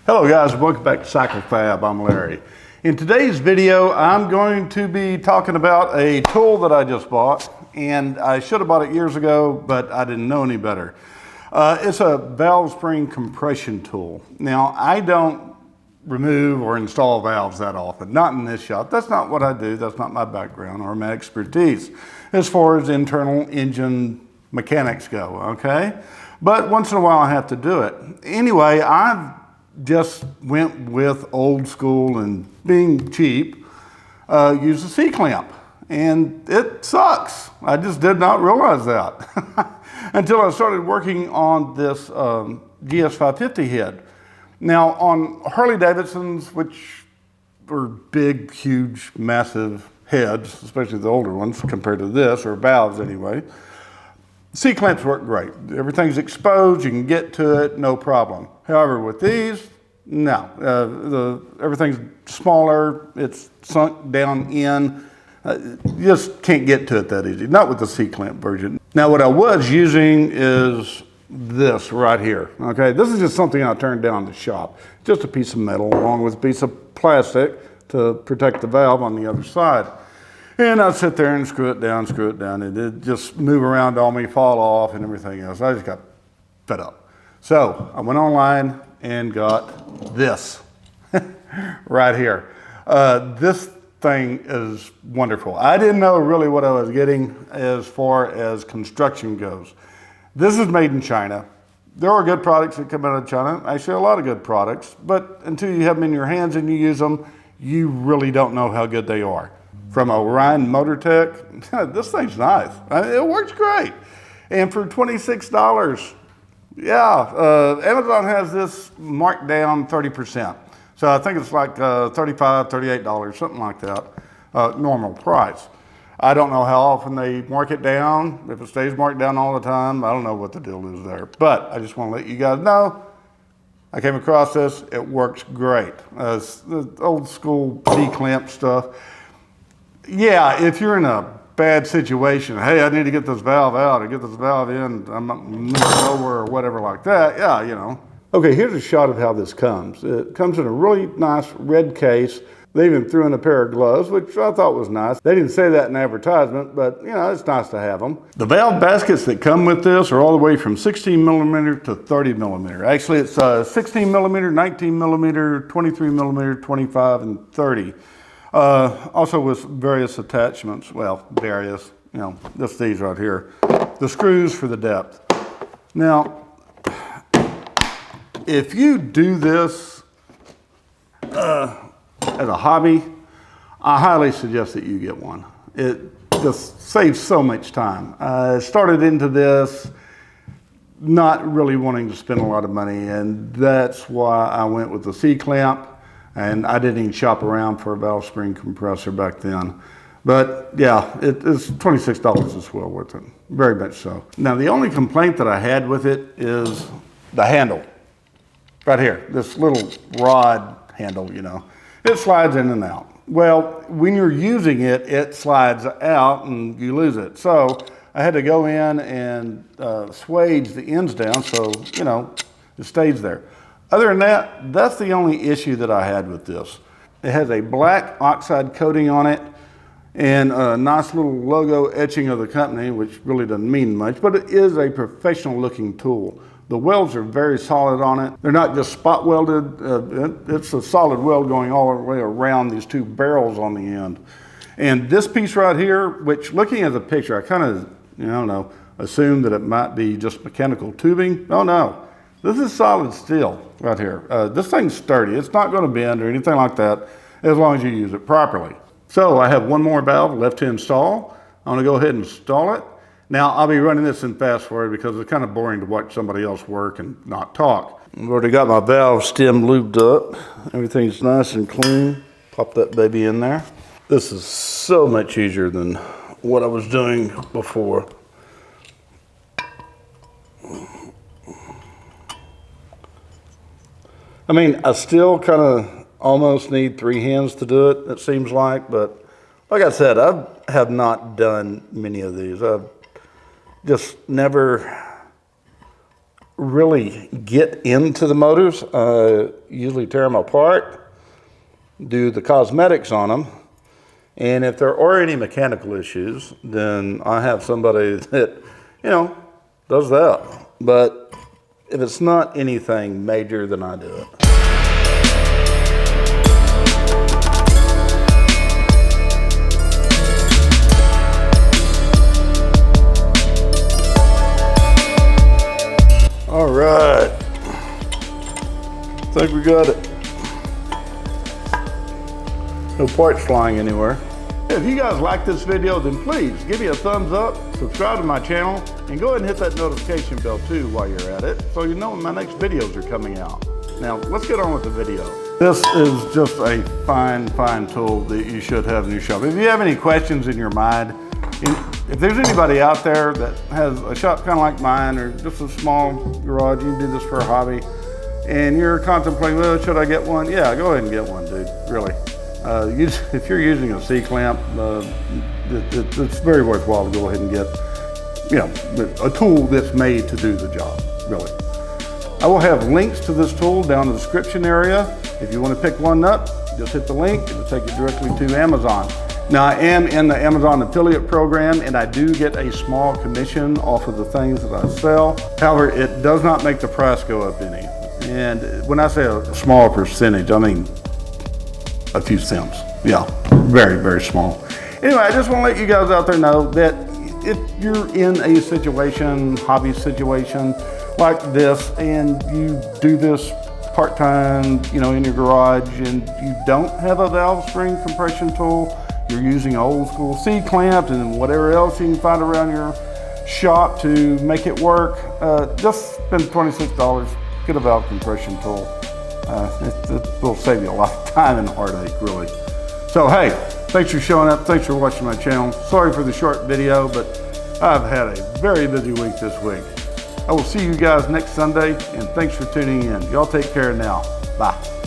Hello guys, welcome back to Cycle Fab. I'm Larry. In today's video, I'm going to be talking about a tool that I just bought, and I should have bought it years ago, but I didn't know any better. It's a valve spring compression tool. Now, I don't remove or install valves that often, not in this shop. That's not what I do. That's not my background or my expertise as far as internal engine mechanics go, okay? But once in a while I have to do it. Anyway, I've just went with old school and being cheap, use a C-clamp. And it sucks. I just did not realize that until I started working on this GS550 head. Now on Harley Davidsons, which are big, huge, massive heads, especially the older ones compared to this, or valves anyway, C-clamps work great. Everything's exposed, you can get to it, no problem. However, with these, no. Everything's smaller, it's sunk down in. You just can't get to it that easy, not with the C-clamp version. Now what I was using is this right here, okay? This is just something I turned down in the shop. Just a piece of metal along with a piece of plastic to protect the valve on the other side. And I'd sit there and screw it down, and it'd just move around on me, fall off, and everything else. I just got fed up. So I went online and got this right here. This thing is wonderful. I didn't know really what I was getting as far as construction goes. This is made in China. There are good products that come out of China, actually a lot of good products, but until you have them in your hands and you use them, you really don't know how good they are. From Orion Motor Tech, this thing's nice. It works great. And for $26, yeah, Amazon has this marked down 30%. So I think it's like $35, $38, something like that, normal price. I don't know how often they mark it down. If it stays marked down all the time, I don't know what the deal is there. But I just want to let you guys know, I came across this, it works great. It's the old school C-clamp stuff. Yeah, if you're in a bad situation, hey, I need to get this valve out or get this valve in, I'm not nowhere or whatever like that, yeah, you know. Okay, here's a shot of how this comes. It comes in a really nice red case. They even threw in a pair of gloves, which I thought was nice. They didn't say that in advertisement, but you know, it's nice to have them. The valve baskets that come with this are all the way from 16 millimeter to 30 millimeter. Actually, it's 16 millimeter, 19 millimeter, 23 millimeter, 25, and 30. Also with various attachments, well, various, you know, just these right here. The screws for the depth. Now, if you do this as a hobby, I highly suggest that you get one. It just saves so much time. I started into this not really wanting to spend a lot of money, and that's why I went with the C-clamp. And I didn't even shop around for a valve spring compressor back then. But yeah, it's $26 is well worth it, very much so. Now the only complaint that I had with it is the handle. Right here, this little rod handle, you know. It slides in and out. Well, when you're using it, it slides out and you lose it. So I had to go in and swage the ends down so, you know, it stays there. Other than that, that's the only issue that I had with this. It has a black oxide coating on it and a nice little logo etching of the company, which really doesn't mean much, but it is a professional looking tool. The welds are very solid on it. They're not just spot welded. It's a solid weld going all the way around these two barrels on the end. And this piece right here, which looking at the picture, I kind of, you know, assumed that it might be just mechanical tubing. Oh no. This is solid steel right here. This thing's sturdy. It's not going to bend or anything like that as long as you use it properly. So I have one more valve left to install. I'm going to go ahead and install it. Now I'll be running this in fast forward because it's kind of boring to watch somebody else work and not talk. I've already got my valve stem lubed up. Everything's nice and clean. Pop that baby in there. This is so much easier than what I was doing before. I mean, I still kind of almost need three hands to do it, it seems like, but like I said, I have not done many of these. I've just never really get into the motors. Usually tear them apart, do the cosmetics on them. And if there are any mechanical issues, then I have somebody that, you know, does that. But if it's not anything major, then I do it. All right, I think we got it. No parts flying anywhere. If you guys like this video, then please give me a thumbs up, subscribe to my channel, and go ahead and hit that notification bell too while you're at it, so you know when my next videos are coming out. Now, let's get on with the video. This is just a fine, fine tool that you should have in your shop. If you have any questions in your mind, if there's anybody out there that has a shop kind of like mine, or just a small garage, you do this for a hobby, and you're contemplating, well, should I get one? Yeah, go ahead and get one, dude, really. If you're using a C-clamp, it's very worthwhile to go ahead and get, you know, a tool that's made to do the job, really. I will have links to this tool down in the description area. If you want to pick one up, just hit the link, it'll take you directly to Amazon. Now, I am in the Amazon affiliate program, and I do get a small commission off of the things that I sell. However, it does not make the price go up any. And when I say a small percentage, I mean a few cents. Yeah, very, very small. Anyway, I just want to let you guys out there know that if you're in a situation, hobby situation like this, and you do this part-time, you know, in your garage, and you don't have a valve spring compression tool, you're using an old school C-clamp and whatever else you can find around your shop to make it work, just spend $26, get a valve compression tool. It will save you a lot of time and heartache, really. So hey, thanks for showing up, thanks for watching my channel. Sorry for the short video, but I've had a very busy week this week. I will see you guys next Sunday, and thanks for tuning in. Y'all take care now. Bye.